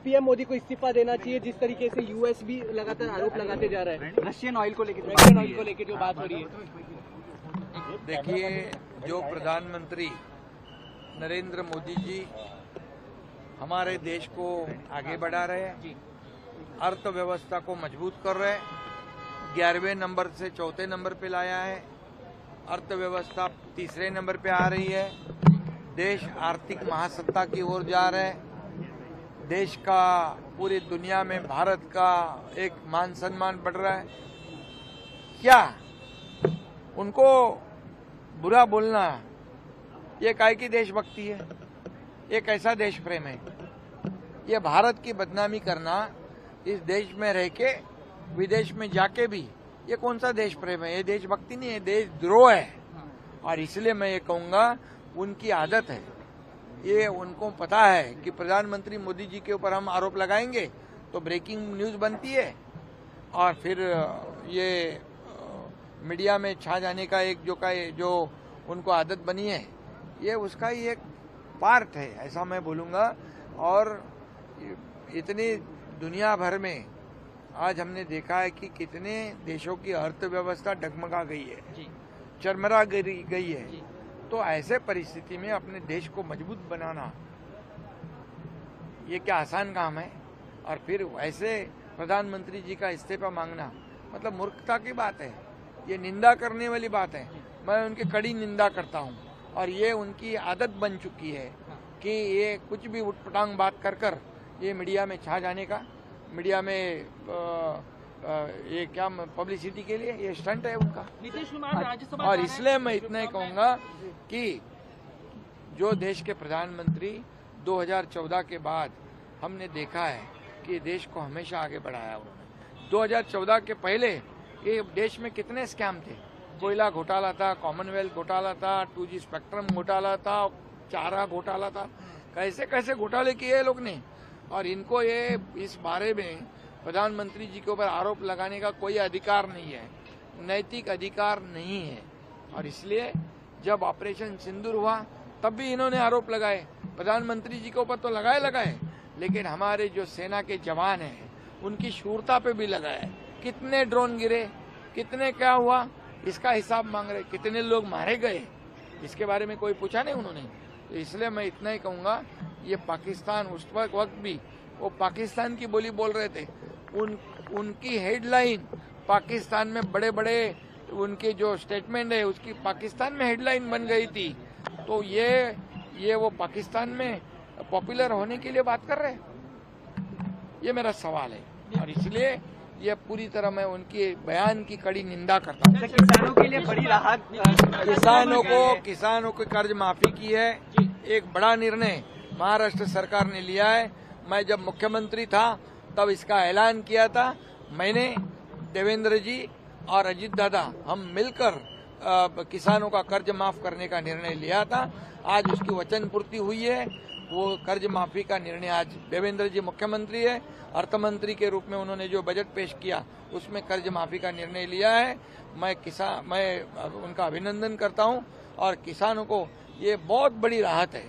PM Modi को इस्तीफा देना चाहिए, जिस तरीके से यूएस भी लगातार आरोप लगाते जा रहा है रशियन ऑयल को लेकर जो बात हो रही है। देखिए, जो प्रधानमंत्री नरेंद्र मोदी जी हमारे देश को आगे बढ़ा रहे हैं, अर्थव्यवस्था को मजबूत कर रहे हैं, 11वें नंबर से 4थे नंबर पे लाया है, अर्थव्यवस्था 3रे नंबर पे आ रही है, देश आर्थिक महासत्ता की ओर जा रहा है, देश का पूरी दुनिया में भारत का एक मान सम्मान बढ़ रहा है। क्या उनको बुरा बोलना ये काय की देशभक्ति है? ये कैसा देश प्रेम है? ये भारत की बदनामी करना, इस देश में रह के विदेश में जाके भी, ये कौन सा देश प्रेम है? ये देशभक्ति नहीं है, देशद्रोह है। और इसलिए मैं ये कहूंगा, उनकी आदत है, ये उनको पता है कि प्रधानमंत्री मोदी जी के ऊपर हम आरोप लगाएंगे तो ब्रेकिंग न्यूज बनती है और फिर ये मीडिया में छा जाने का एक जो उनको आदत बनी है, ये उसका ही एक पार्ट है, ऐसा मैं बोलूंगा। और इतनी दुनिया भर में आज हमने देखा है कि कितने देशों की अर्थव्यवस्था डगमगा गई है, चरमरा गई है। तो ऐसे परिस्थिति में अपने देश को मजबूत बनाना ये क्या आसान काम है? और फिर ऐसे प्रधानमंत्री जी का इस्तीफा मांगना मतलब मूर्खता की बात है, ये निंदा करने वाली बात है। मैं उनकी कड़ी निंदा करता हूं और ये उनकी आदत बन चुकी है कि ये कुछ भी उटपटांग बात कर ये मीडिया में छा जाने का, मीडिया में ये क्या पब्लिसिटी के लिए ये स्टंट है उनका। नीतीश कुमार राज्यसभा और इसलिए मैं इतना ही कहूंगा कि जो देश के प्रधानमंत्री 2014 के बाद हमने देखा है कि देश को हमेशा आगे बढ़ाया उन्होंने। 2014 के पहले ये देश में कितने स्कैम थे? कोयला घोटाला था, कॉमनवेल्थ घोटाला था, 2G स्पेक्ट्रम घोटाला था, चारा घोटाला था, कैसे कैसे घोटाले किए लोग ने। और इनको ये इस बारे में प्रधानमंत्री जी के ऊपर आरोप लगाने का कोई अधिकार नहीं है, नैतिक अधिकार नहीं है। और इसलिए जब ऑपरेशन सिंदूर हुआ तब भी इन्होंने आरोप लगाए, प्रधानमंत्री जी के ऊपर तो लगाए, लेकिन हमारे जो सेना के जवान हैं उनकी शूरता पे भी लगाए। कितने ड्रोन गिरे, कितने क्या हुआ, इसका हिसाब मांग रहे, कितने लोग मारे गए, इसके बारे में कोई पूछा नहीं उन्होंने। तो इसलिए मैं इतना ही कहूंगा, ये पाकिस्तान उस वक्त भी वो पाकिस्तान की बोली बोल रहे थे, उनकी हेडलाइन पाकिस्तान में बड़े बड़े उनके जो स्टेटमेंट है उसकी पाकिस्तान में हेडलाइन बन गई थी। तो ये वो पाकिस्तान में पॉपुलर होने के लिए बात कर रहे हैं, ये मेरा सवाल है। और इसलिए ये पूरी तरह मैं उनके बयान की कड़ी निंदा करता हूँ। किसानों के लिए बड़ी राहत, किसानों को कर्ज माफी की है, एक बड़ा निर्णय महाराष्ट्र सरकार ने लिया है। मैं जब मुख्यमंत्री था तब इसका ऐलान किया था मैंने, देवेंद्र जी और अजीत दादा हम मिलकर किसानों का कर्ज माफ करने का निर्णय लिया था। आज उसकी वचन पूर्ति हुई है। वो कर्ज माफी का निर्णय आज देवेंद्र जी मुख्यमंत्री है, अर्थमंत्री के रूप में उन्होंने जो बजट पेश किया उसमें कर्ज माफी का निर्णय लिया है। मैं उनका अभिनंदन करता हूं और किसानों को ये बहुत बड़ी राहत है।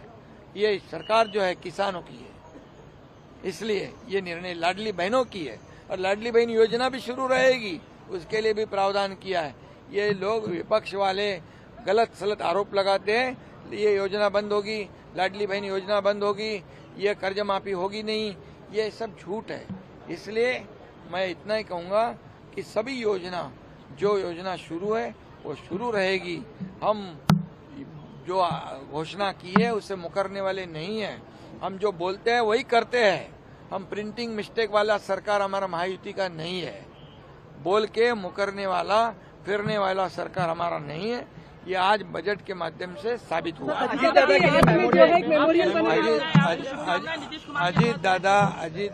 ये सरकार जो है किसानों की है, इसलिए ये निर्णय लाडली बहनों की है और लाडली बहन योजना भी शुरू रहेगी, उसके लिए भी प्रावधान किया है। ये लोग विपक्ष वाले गलत सलत आरोप लगाते हैं, ये योजना बंद होगी, लाडली बहन योजना बंद होगी, ये कर्ज माफी होगी नहीं, ये सब झूठ है। इसलिए मैं इतना ही कहूंगा कि सभी जो योजना शुरू है वो शुरू रहेगी। हम जो घोषणा की है उससे मुकरने वाले नहीं है, हम जो बोलते हैं वही करते हैं। हम प्रिंटिंग मिस्टेक वाला सरकार हमारा महायुति का नहीं है, बोल के मुकरने वाला फिरने वाला सरकार हमारा नहीं है। ये आज बजट के माध्यम से साबित हुआ। अजीत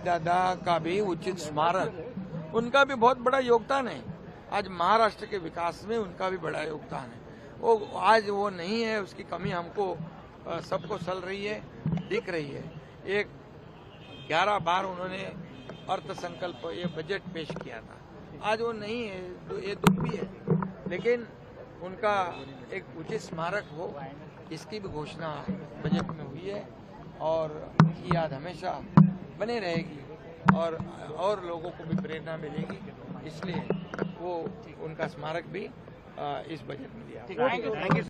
दादा का भी उचित स्मारक, उनका भी बहुत बड़ा योगदान है। आज महाराष्ट्र के विकास में उनका भी बड़ा योगदान है। वो आज वो नहीं है, उसकी कमी हमको सबको सल रही है, दिख रही है। 11 बार उन्होंने अर्थ संकल्प ये बजट पेश किया था, आज वो नहीं है, ये दुख भी है। लेकिन उनका एक उचित स्मारक हो, इसकी भी घोषणा बजट में हुई है और उनकी याद हमेशा बने रहेगी और लोगों को भी प्रेरणा मिलेगी, इसलिए वो उनका स्मारक भी इस बजट में दिया। Thank you.